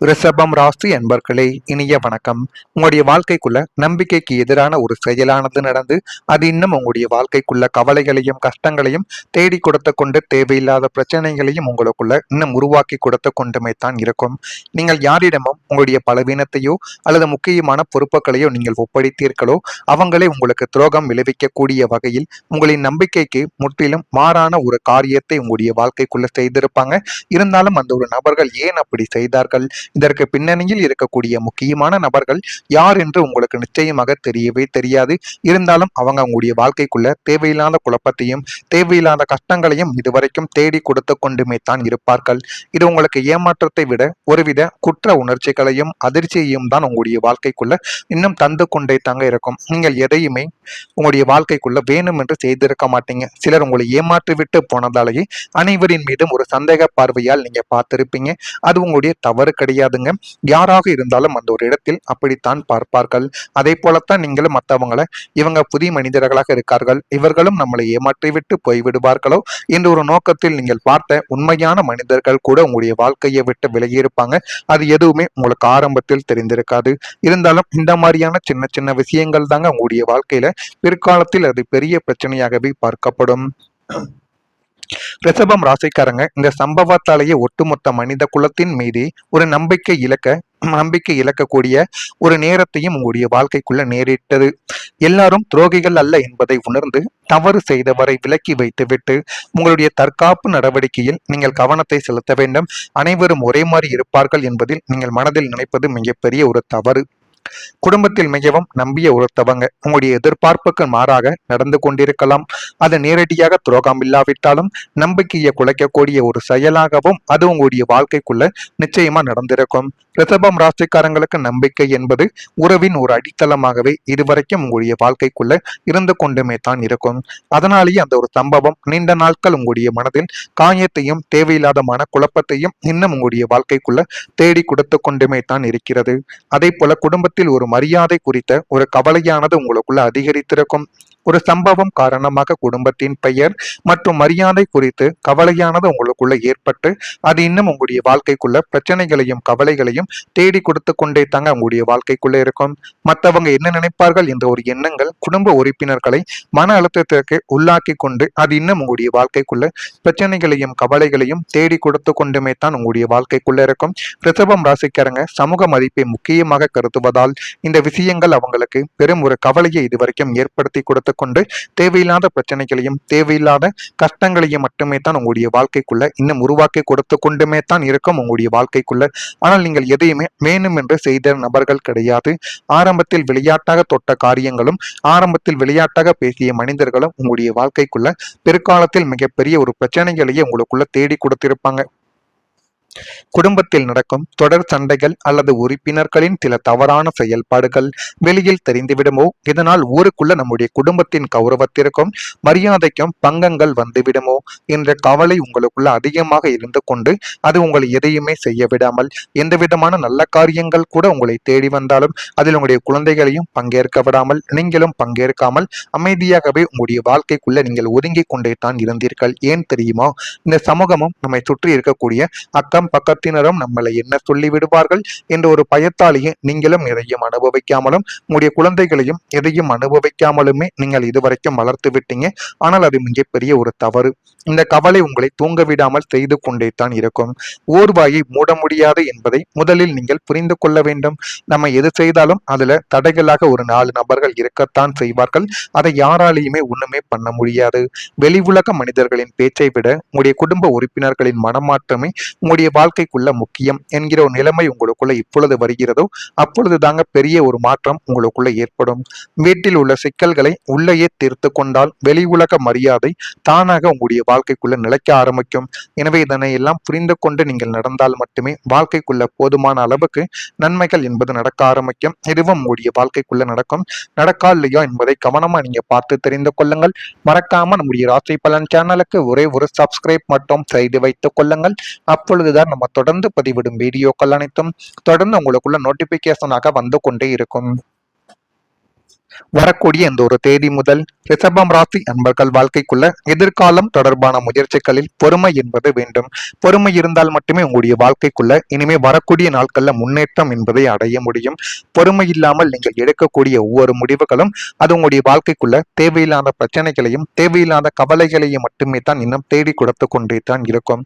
ரிஷபம் ராசி அன்பர்களே, இனிய வணக்கம். உங்களுடைய வாழ்க்கைக்குள்ள நம்பிக்கைக்கு எதிரான ஒரு செயலானது நடந்து அது இன்னும் உங்களுடைய வாழ்க்கைக்குள்ள கவலைகளையும் கஷ்டங்களையும் தேடி கொடுத்து கொண்டு தேவையில்லாத பிரச்சனைகளையும் உங்களுக்குள்ள இன்னும் உருவாக்கி கொடுத்து கொண்டுமே தான் இருக்கும். நீங்கள் யாரிடமும் உங்களுடைய பலவீனத்தையோ அல்லது முக்கியமான பொறுப்புகளையோ நீங்கள் ஒப்படைத்தீர்களோ அவங்களே உங்களுக்கு துரோகம் விளைவிக்கக்கூடிய வகையில் உங்களின் நம்பிக்கைக்கு முற்றிலும் மாறான ஒரு காரியத்தை உங்களுடைய வாழ்க்கைக்குள்ள செய்திருப்பாங்க. இருந்தாலும் அந்த ஒரு நபர்கள் ஏன் அப்படி செய்தார்கள், இதற்கு பின்னணியில் இருக்கக்கூடிய முக்கியமான நபர்கள் யார் என்று உங்களுக்கு நிச்சயமாக தெரியவே தெரியாது. இருந்தாலும் அவங்க உங்களுடைய வாழ்க்கைக்குள்ள தேவையில்லாத குழப்பத்தையும் தேவையில்லாத கஷ்டங்களையும் இதுவரைக்கும் தேடி கொடுத்து கொண்டுமே தான் இருப்பார்கள். இது உங்களுக்கு ஏமாற்றத்தை விட ஒருவித குற்ற உணர்ச்சிகளையும் அதிர்ச்சியையும் தான் உங்களுடைய வாழ்க்கைக்குள்ள இன்னும் தந்து கொண்டே தாங்க இருக்கும். நீங்கள் எதையுமே உங்களுடைய வாழ்க்கைக்குள்ள வேணும் என்று செய்திருக்க மாட்டீங்க. சிலர் உங்களை ஏமாற்றி விட்டு போனதாலேயே அனைவரின் மீதும் ஒரு சந்தேக பார்வையால் நீங்க பார்த்திருப்பீங்க. அது உங்களுடைய தவறு கிடையாதுங்க. யாராக இருந்தாலும் அந்த ஒரு இடத்தில் அப்படித்தான் பார்ப்பார்கள். அதே போலத்தான் நீங்களும் மற்றவங்களை இவங்க புதிய மனிதர்களாக இருக்கார்கள், இவர்களும் நம்மளை ஏமாற்றி விட்டு போய்விடுவார்களோ என்ற ஒரு நோக்கத்தில் நீங்கள் பார்த்த உண்மையான மனிதர்கள் கூட உங்களுடைய வாழ்க்கையை விட்டு விலகி இருப்பாங்க. அது எதுவுமே உங்களுக்கு ஆரம்பத்தில் தெரிந்திருக்காது. இருந்தாலும் இந்த மாதிரியான சின்ன சின்ன விஷயங்கள் தாங்க உங்களுடைய வாழ்க்கையில பிற்காலத்தில் அது பெரிய பிரச்சனையாகவே பார்க்கப்படும். ரிஷபம் ராசிக்காரங்க இந்த சம்பவத்தாலேயே ஒட்டுமொத்த மனித குலத்தின் மீது ஒரு நம்பிக்கை இழக்கக்கூடிய ஒரு நேரத்தையும் உங்களுடைய வாழ்க்கைக்குள்ள நேரிட்டது. எல்லாரும் துரோகிகள் அல்ல என்பதை உணர்ந்து தவறு செய்தவரை விலக்கி வைத்துவிட்டு உங்களுடைய தற்காப்பு நடவடிக்கையில் நீங்கள் கவனத்தை செலுத்த வேண்டும். அனைவரும் ஒரே மாதிரி இருப்பார்கள் என்பதில் நீங்கள் மனதில் நினைப்பது மிகப்பெரிய ஒரு தவறு. குடும்பத்தில் மிகவும் நம்பிய ஒருத்தவங்க உங்களுடைய எதிர்பார்ப்புக்கு மாறாக நடந்து கொண்டிருக்கலாம். அது நேரடியாக துரோகம் இல்லாவிட்டாலும் நம்பிக்கையை குலைக்கக்கூடிய ஒரு செயலாகவும் அது உங்களுடைய வாழ்க்கைக்குள்ள நிச்சயமா நடந்திருக்கும். ரிஷபம் ராசிக்காரங்களுக்கு நம்பிக்கை என்பது உறவின் ஒரு அடித்தளமாகவே இதுவரைக்கும் உங்களுடைய வாழ்க்கைக்குள்ள இருந்து கொண்டுமே தான் இருக்கும். அதனாலேயே அந்த ஒரு சம்பவம் நீண்ட நாட்கள் உங்களுடைய மனதில் காயத்தையும் தேவையில்லாத மனக்குழப்பத்தையும் இன்னும் உங்களுடைய வாழ்க்கைக்குள்ள தேடி கொடுத்து கொண்டுமே தான் இருக்கிறது. அதே போல குடும்பத்தில் ஒரு மரியாதை குறித்த ஒரு கவலையானது உங்களுக்குள்ள அதிகரித்திருக்கும். ஒரு சம்பவம் காரணமாக குடும்பத்தின் பெயர் மற்றும் மரியாதை குறித்து கவலையானது உங்களுக்குள்ள ஏற்பட்டு அது இன்னும் உங்களுடைய வாழ்க்கைக்குள்ள பிரச்சனைகளையும் கவலைகளையும் தேடி கொடுத்து கொண்டே தாங்க உங்களுடைய வாழ்க்கைக்குள்ள இருக்கும். மற்றவங்க என்ன நினைப்பார்கள் என்ற ஒரு எண்ணங்கள் குடும்ப உறுப்பினர்களை மன அழுத்தத்திற்கு உள்ளாக்கி கொண்டு அது இன்னும் உங்களுடைய வாழ்க்கைக்குள்ள பிரச்சனைகளையும் கவலைகளையும் தேடி கொடுத்து கொண்டுமே தான் உங்களுடைய வாழ்க்கைக்குள்ள இருக்கும். ரிஷபம் ராசிக்காரங்க சமூக மதிப்பை முக்கியமாக கருதுவதால் இந்த விஷயங்கள் அவங்களுக்கு பெரும் ஒரு கவலையை இதுவரைக்கும் ஏற்படுத்தி கொடுத்து கொண்டு தேவையில்லாத பிரச்சனைகளையும் தேவையில்லாத கஷ்டங்களையும் மட்டுமே தான் உங்களுடைய வாழ்க்கைக்குள்ள இன்னும் உருவாக்கி கொடுத்து கொண்டுமே தான் இருக்கும் உங்களுடைய வாழ்க்கைக்குள்ள. ஆனால் நீங்கள் எதையுமே வேணும் என்று செய்த நபர்கள் கிடையாது. ஆரம்பத்தில் விளையாட்டாக தொட்ட காரியங்களும் ஆரம்பத்தில் விளையாட்டாக பேசிய மனிதர்களும் உங்களுடைய வாழ்க்கைக்குள்ள பிற்காலத்தில் மிகப்பெரிய ஒரு பிரச்சனைகளையே உங்களுக்குள்ள தேடி கொடுத்திருப்பாங்க. குடும்பத்தில் நடக்கும் தொடர் சண்டைகள் அல்லது உறுப்பினர்களின் சில தவறான செயல்பாடுகள் வெளியில் தெரிந்துவிடுமோ, இதனால் ஊருக்குள்ள நம்முடைய குடும்பத்தின் கௌரவத்திற்கும் மரியாதைக்கும் பங்கங்கள் வந்துவிடுமோ என்ற கவலை உங்களுக்குள்ள அதிகமாக இருந்து கொண்டு அது உங்களை எதையுமே செய்ய விடாமல் எந்த விதமான நல்ல காரியங்கள் கூட உங்களை தேடி வந்தாலும் அதில் உங்களுடைய குழந்தைகளையும் பங்கேற்க விடாமல் நீங்களும் பங்கேற்காமல் அமைதியாகவே உங்களுடைய வாழ்க்கைக்குள்ள நீங்கள் ஒதுங்கி கொண்டே தான் இருந்தீர்கள். ஏன் தெரியுமா? இந்த சமூகமும் நம்மை சுற்றி இருக்கக்கூடிய பக்கத்தினரும் நம்மளை என்ன சொல்லி விடுவார்கள் என்ற ஒரு பயத்தாலேயே நீங்களும் எதையும் அனுபவிக்காமலும் உங்களுடைய குழந்தைகளையும் எதையும் அனுபவிக்காமலுமே நீங்கள் இதுவரைக்கும் வளர்த்து விட்டீங்க. ஆனால் அது மிகப்பெரிய ஒரு தவறு. இந்த கவலை உங்களை தூங்க விடாமல் செய்து கொண்டே தான் இருக்கும். ஓர்வாயை மூட முடியாது என்பதை முதலில் நீங்கள் புரிந்து கொள்ள வேண்டும். நம்ம எது செய்தாலும் அதுல தடைகளாக ஒரு 4 நபர்கள் இருக்கத்தான் செய்வார்கள். அதை யாராலையுமே ஒண்ணுமே பண்ண முடியாது. வெளி உலக மனிதர்களின் பேச்சை விட உங்களுடைய குடும்ப உறுப்பினர்களின் மனமாற்றமே உங்களுடைய வாழ்க்கைக்குள்ள முக்கியம் என்கிற ஒரு நிலைமை உங்களுக்குள்ள இப்பொழுது வருகிறதோ அப்பொழுது தாங்க பெரிய ஒரு மாற்றம் உங்களுக்குள்ள ஏற்படும். வீட்டில் உள்ள சிக்கல்களை உள்ளேயே தீர்த்து கொண்டால் வெளி உலக மரியாதை தானாக உங்களுடைய வாழ்க்கைக்குள்ள நிலைக்க ஆரம்பிக்கும். எனவே இதனை எல்லாம் புரிந்து கொண்டு நீங்கள் நடந்தால் மட்டுமே வாழ்க்கைக்குள்ள போதுமான அளவுக்கு நன்மைகள் என்பது நடக்க ஆரம்பிக்கும். இதுவும் உங்களுடைய வாழ்க்கைக்குள்ள நடக்கும். நடக்கா இல்லையா என்பதை கவனமா நீங்க பார்த்து தெரிந்து கொள்ளுங்கள். மறக்காம நம்முடைய ராசி பலன் சேனலுக்கு ஒரே ஒரு சப்ஸ்கிரைப் மட்டும் செய்து வைத்துக் கொள்ளுங்கள். அப்பொழுதுதான் நம்ம தொடர்ந்து பதிவிடும் வீடியோக்கள் அனைத்தும் தொடர்ந்து உங்களுக்குள்ள நோட்டிபிகேஷனாக வந்து கொண்டே இருக்கும். வரக்கூடிய இந்த ஒரு தேதி முதல் ரிஷபம் ராசி அன்பர்கள் வாழ்க்கைக்குள்ள எதிர்காலம் தொடர்பான முயற்சிகளில் பொறுமை என்பது வேண்டும். பொறுமை இருந்தால் மட்டுமே உங்களுடைய வாழ்க்கைக்குள்ள இனிமே வரக்கூடிய நாட்கள்ல முன்னேற்றம் என்பதை அடைய முடியும். பொறுமை இல்லாமல் நீங்கள் எடுக்கக்கூடிய ஒவ்வொரு முடிவுகளும் அது உங்களுடைய வாழ்க்கைக்குள்ள தேவையில்லாத பிரச்சனைகளையும் தேவையில்லாத கவலைகளையும் மட்டுமே தான் இன்னும் தேடி கொடுத்து கொண்டே தான் இருக்கும்.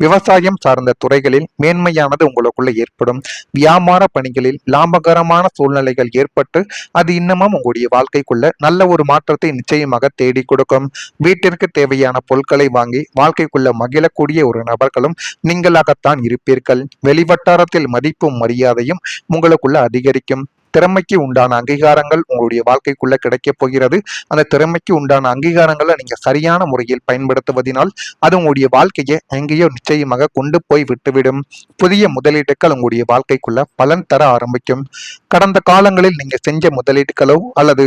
விவசாயம் சார்ந்த துறைகளில் மேன்மையானது உங்களுக்குள்ள ஏற்படும். வியாபார பணிகளில் லாபகரமான சூழ்நிலைகள் ஏற்பட்டு அது இன்னமும் உங்களுடைய வாழ்க்கைக்குள்ள நல்ல ஒரு மாற்றத்தை நிச்சயமாக தேடி கொடுக்கும். வீட்டிற்கு தேவையான பொருட்களை வாங்கி வாழ்க்கைக்குள்ள மகிழக்கூடிய ஒரு நபர்களும் நீங்களாகத்தான் இருப்பீர்கள். வெளிவட்டாரத்தில் மதிப்பும் மரியாதையும் உங்களுக்குள்ள அதிகரிக்கும். திறமைக்கு உண்டான அங்கீகாரங்கள் உங்களுடைய வாழ்க்கைக்குள்ள கிடைக்கப் போகிறது. அந்த திறமைக்கு உண்டான அங்கீகாரங்களை நீங்க சரியான முறையில் பயன்படுத்துவதனால் அது உங்களுடைய வாழ்க்கையை எங்கேயோ நிச்சயமாக கொண்டு போய் விட்டுவிடும். புதிய முதலீடுகள் உங்களுடைய வாழ்க்கைக்குள்ள பலன் தர ஆரம்பிக்கும். கடந்த காலங்களில் நீங்க செஞ்ச முதலீடுகளோ அல்லது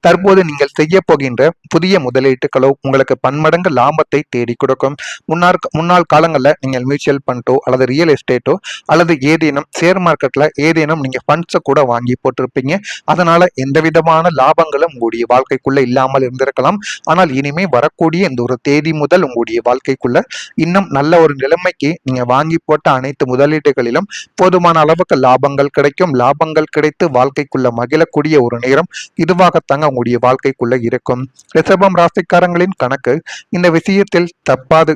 தற்போது நீங்கள் செய்ய போகின்ற புதிய முதலீட்டுகளோ உங்களுக்கு பன்மடங்கு லாபத்தை தேடி கொடுக்கும். முன்னாள் காலங்களில் நீங்கள் மியூச்சுவல் ஃபண்டோ அல்லது ரியல் எஸ்டேட்டோ அல்லது ஏதேனும் ஷேர் மார்க்கெட்ல ஏதேனும் நீங்க ஃபண்ட்ஸை கூட வாங்கி போட்டிருப்பீங்க. அதனால எந்த விதமான லாபங்களும் உங்களுடைய வாழ்க்கைக்குள்ள இல்லாமல் இருந்திருக்கலாம். ஆனால் இனிமே வரக்கூடிய இந்த ஒரு தேதி முதல் உங்களுடைய வாழ்க்கைக்குள்ள இன்னும் நல்ல ஒரு நிலைமைக்கு நீங்க வாங்கி போட்ட அனைத்து முதலீடுகளிலும் போதுமான அளவுக்கு லாபங்கள் கிடைக்கும். லாபங்கள் கிடைத்து வாழ்க்கைக்குள்ள மகிழக்கூடிய ஒரு நேரம் இதுவாகத்தாங்க உங்களுடைய வாழ்க்கைக்குள்ள இருக்கும். ரிஷபம் ராசிக்காரங்களின் கணக்கு இந்த விஷயத்தில் தப்பாது.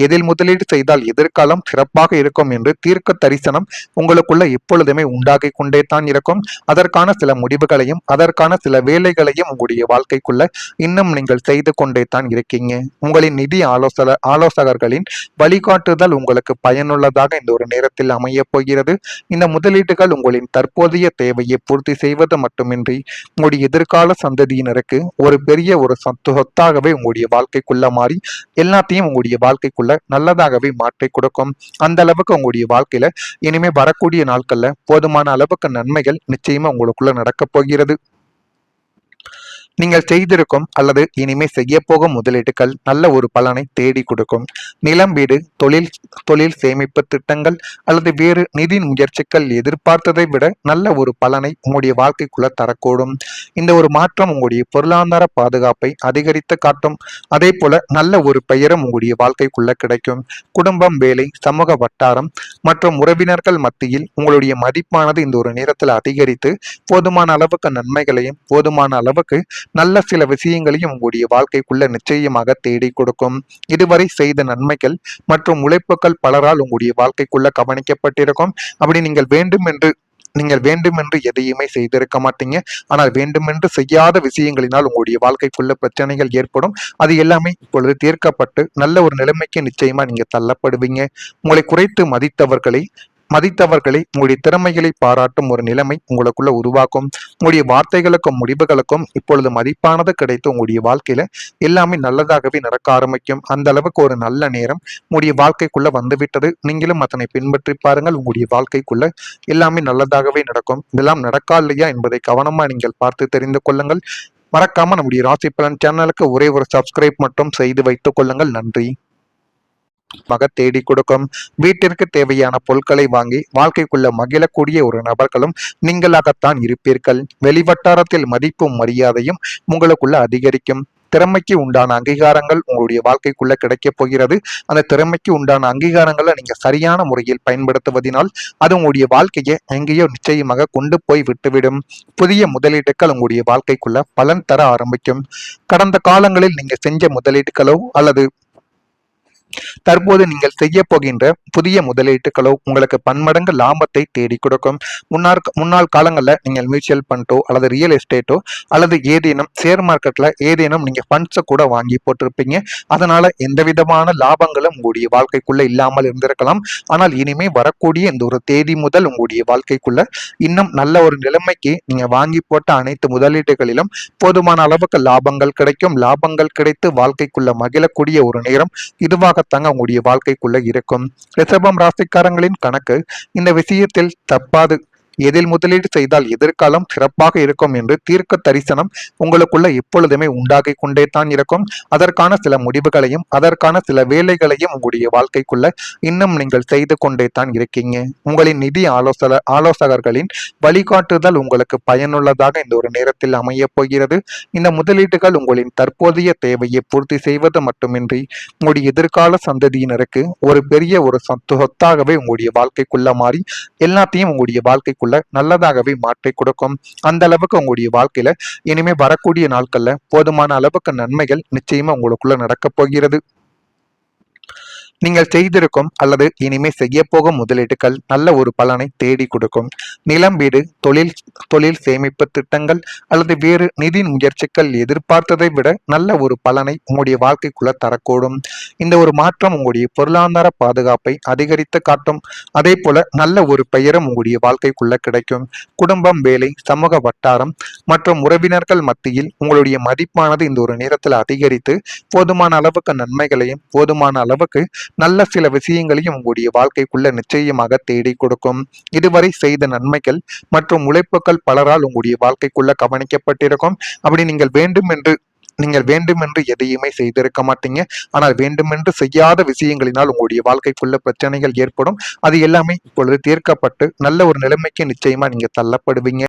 எதில் முதலீடு செய்தால் எதிர்காலம் சிறப்பாக இருக்கும் என்று தீர்க்க தரிசனம் உங்களுக்குள்ள எப்பொழுதுமே உண்டாகி கொண்டே தான் இருக்கும். அதற்கான சில முடிவுகளையும் அதற்கான சில வேலைகளையும் உங்களுடைய வாழ்க்கைக்குள்ள இன்னும் நீங்கள் செய்து கொண்டே தான் இருக்கீங்க. உங்களின் நிதி ஆலோசகர்களின் வழிகாட்டுதல் உங்களுக்கு பயனுள்ளதாக இந்த ஒரு நேரத்தில் அமைய போகிறது. இந்த முதலீடுகள் உங்களின் தற்போதைய தேவையை பூர்த்தி செய்வது மட்டுமின்றி உங்களுடைய எதிர்கால சந்ததியினருக்கு ஒரு பெரிய ஒரு சொத்தாகவே உங்களுடைய வாழ்க்கைக்குள்ள மாறி எல்லாத்தையும் உங்களுடைய வாழ்க்கைக்குள்ள நல்லதாகவே மாற்றி கொடுக்கும். அந்த அளவுக்கு உங்களுடைய வாழ்க்கையில இனிமே வரக்கூடிய நாட்கள்ல போதுமான அளவுக்கு நன்மைகள் நிச்சயமா உங்களுக்குள்ள நடக்க போகிறது. நீங்கள் செய்திருக்கும் அல்லது இனிமே செய்ய போகும் முதலீடுகள் நல்ல ஒரு பலனை தேடி கொடுக்கும். நிலம், வீடு, தொழில் சேமிப்பு திட்டங்கள் அல்லது வேறு நிதி முயற்சிகள் எதிர்பார்த்ததை விட நல்ல ஒரு பலனை உங்களுடைய வாழ்க்கைக்குள்ள தரக்கூடும். இந்த ஒரு மாற்றம் உங்களுடைய பொருளாதார பாதுகாப்பை அதிகரித்து காட்டும். அதே போல நல்ல ஒரு பெயரும் உங்களுடைய வாழ்க்கைக்குள்ள கிடைக்கும். குடும்பம், வேலை, சமூக வட்டாரம் மற்றும் உறவினர்கள் மத்தியில் உங்களுடைய மதிப்பானது இந்த ஒரு நேரத்தில் அதிகரித்து போதுமான அளவுக்கு நன்மைகளையும் போதுமான அளவுக்கு நல்ல சில விஷயங்களையும் உங்களுடைய வாழ்க்கைக்குள்ள நிச்சயமாக தேடி கொடுக்கும். இதுவரை செய்த நன்மைகள் மற்றும் உழைப்புகள் பலரால் உங்களுடைய வாழ்க்கைக்குள்ள கவனிக்கப்பட்டிருக்கும். அப்படி நீங்கள் வேண்டுமென்று எதையுமே செய்திருக்க மாட்டீங்க. ஆனால் வேண்டுமென்று செய்யாத விஷயங்களினால் உங்களுடைய வாழ்க்கைக்குள்ள பிரச்சனைகள் ஏற்படும். அது எல்லாமே இப்பொழுது தீர்க்கப்பட்டு நல்ல ஒரு நிலைமைக்கு நிச்சயமா நீங்க தள்ளப்படுவீங்க. உங்களை குறைத்து மதித்தவர்களை உங்களுடைய திறமைகளை பாராட்டும் ஒரு நிலைமை உங்களுக்குள்ள உருவாக்கும். உங்களுடைய வார்த்தைகளுக்கும் முடிவுகளுக்கும் இப்பொழுது மதிப்பானது கிடைத்து உங்களுடைய வாழ்க்கையில எல்லாமே நல்லதாகவே நடக்க ஆரம்பிக்கும். அந்த அளவுக்கு ஒரு நல்ல நேரம் உங்களுடைய வாழ்க்கைக்குள்ள வந்துவிட்டது. நீங்களும் அதனை பின்பற்றி பாருங்கள். உங்களுடைய வாழ்க்கைக்குள்ள எல்லாமே நல்லதாகவே நடக்கும். இதெல்லாம் நடக்கா இல்லையா என்பதை கவனமா நீங்கள் பார்த்து தெரிந்து கொள்ளுங்கள். மறக்காம நம்முடைய ராசி பலன் சேனலுக்கு ஒரே ஒரு சப்ஸ்கிரைப் மட்டும் செய்து வைத்துக் கொள்ளுங்கள். நன்றி. தேடி கொடுக்கும். வீட்டிற்கு தேவையான பொருட்களை வாங்கி வாழ்க்கைக்குள்ள மகிழக்கூடிய ஒரு நபர்களும் நீங்களாகத்தான் இருப்பீர்கள். வெளிவட்டாரத்தில் மதிப்பும் மரியாதையும் உங்களுக்குள்ள அதிகரிக்கும். திறமைக்கு உண்டான அங்கீகாரங்கள் உங்களுடைய வாழ்க்கைக்குள்ள கிடைக்கப் போகிறது. அந்த திறமைக்கு உண்டான அங்கீகாரங்களை நீங்க சரியான முறையில் பயன்படுத்துவதனால் அது உங்களுடைய வாழ்க்கையை எங்கேயோ நிச்சயமாக கொண்டு போய் விட்டுவிடும். புதிய முதலீடுகள் உங்களுடைய வாழ்க்கைக்குள்ள பலன் தர ஆரம்பிக்கும். கடந்த காலங்களில் நீங்க செஞ்ச முதலீடுகளோ அல்லது தற்போது நீங்கள் செய்ய போகின்ற புதிய முதலீட்டுகளோ உங்களுக்கு பன்மடங்கு லாபத்தை தேடி கொடுக்கும். முன்னாள் காலங்களில் நீங்கள் மியூச்சுவல் ஃபண்டோ அல்லது ரியல் எஸ்டேட்டோ அல்லது ஏதேனும் ஷேர் மார்க்கெட்ல ஏதேனும் நீங்க ஃபண்ட்ஸை கூட வாங்கி போட்டிருப்பீங்க. அதனால எந்த விதமான லாபங்களும் உங்களுடைய வாழ்க்கைக்குள்ள இல்லாமல் இருந்திருக்கலாம். ஆனால் இனிமே வரக்கூடிய இந்த ஒரு தேதி முதல் உங்களுடைய வாழ்க்கைக்குள்ள இன்னும் நல்ல ஒரு நிலைமைக்கு நீங்க வாங்கி போட்ட அனைத்து முதலீடுகளிலும் போதுமான அளவுக்கு லாபங்கள் கிடைக்கும். லாபங்கள் கிடைத்து வாழ்க்கைக்குள்ள மகிழக்கூடிய ஒரு நேரம் இதுவாகத்தாங்க உங்களுடைய வாழ்க்கைக்குள்ள இருக்கும். ரிஷபம் ராசிக்காரங்களின் கணக்கு இந்த விஷயத்தில் தப்பாது. எதில் முதலீடு செய்தால் எதிர்காலம் சிறப்பாக இருக்கும் என்று தீர்க்க தரிசனம் உங்களுக்குள்ள எப்பொழுதுமே உண்டாகிக் கொண்டே தான் இருக்கும். அதற்கான சில முடிவுகளையும் அதற்கான சில வேலைகளையும் உங்களுடைய வாழ்க்கைக்குள்ள இன்னும் நீங்கள் செய்து கொண்டே தான் இருக்கீங்க. உங்களின் நிதி ஆலோசகர்களின் வழிகாட்டுதல் உங்களுக்கு பயனுள்ளதாக இந்த ஒரு நேரத்தில் அமைய போகிறது. இந்த முதலீடுகள் உங்களின் தற்போதைய தேவையை பூர்த்தி செய்வது மட்டுமின்றி உங்களுடைய எதிர்கால சந்ததியினருக்கு ஒரு பெரிய ஒரு சொத்தாகவே உங்களுடைய வாழ்க்கைக்குள்ள மாறி எல்லாத்தையும் உங்களுடைய வாழ்க்கைக்குள்ள நல்லதாகவே மாற்றி கொடுக்கும். அந்த அளவுக்கு உங்களுடைய வாழ்க்கையில இனிமே வரக்கூடிய நாட்கள்ல போதுமான அளவுக்கு நன்மைகள் நிச்சயமா உங்களுக்குள்ள நடக்க போகிறது. நீங்கள் செய்திருக்கும் அல்லது இனிமே செய்ய போகும் முதலீடுகள் நல்ல ஒரு பலனை தேடி கொடுக்கும். நிலம், வீடு, தொழில் சேமிப்பு திட்டங்கள் அல்லது வேறு நிதி முயற்சிகள் எதிர்பார்த்ததை விட நல்ல ஒரு பலனை உங்களுடைய வாழ்க்கைக்குள்ள தரக்கூடும். இந்த ஒரு மாற்றம் உங்களுடைய பொருளாதார பாதுகாப்பை அதிகரித்து காட்டும். அதே போல நல்ல ஒரு பெயரும் உங்களுடைய வாழ்க்கைக்குள்ள கிடைக்கும். குடும்பம், வேலை, சமூக வட்டாரம் மற்றும் உறவினர்கள் மத்தியில் உங்களுடைய மதிப்பானது இந்த ஒரு நேரத்தில் அதிகரித்து போதுமான அளவுக்கு நன்மைகளையும் போதுமான அளவுக்கு நல்ல சில விஷயங்களையும் உங்களுடைய வாழ்க்கைக்குள்ள நிச்சயமாக தேடி கொடுக்கும். இதுவரை செய்த நன்மைகள் மற்றும் உழைப்புகள் பலரால் உங்களுடைய வாழ்க்கைக்குள்ள கவனிக்கப்பட்டிருக்கும். அப்படி நீங்கள் வேண்டுமென்று எதையுமே செய்திருக்க மாட்டீங்க. ஆனால் வேண்டுமென்று செய்யாத விஷயங்களினால் உங்களுடைய வாழ்க்கைக்குள்ள பிரச்சனைகள் ஏற்படும். அது எல்லாமே இப்பொழுது தீர்க்கப்பட்டு நல்ல ஒரு நிலைமைக்கு நிச்சயமா நீங்க தள்ளப்படுவீங்க.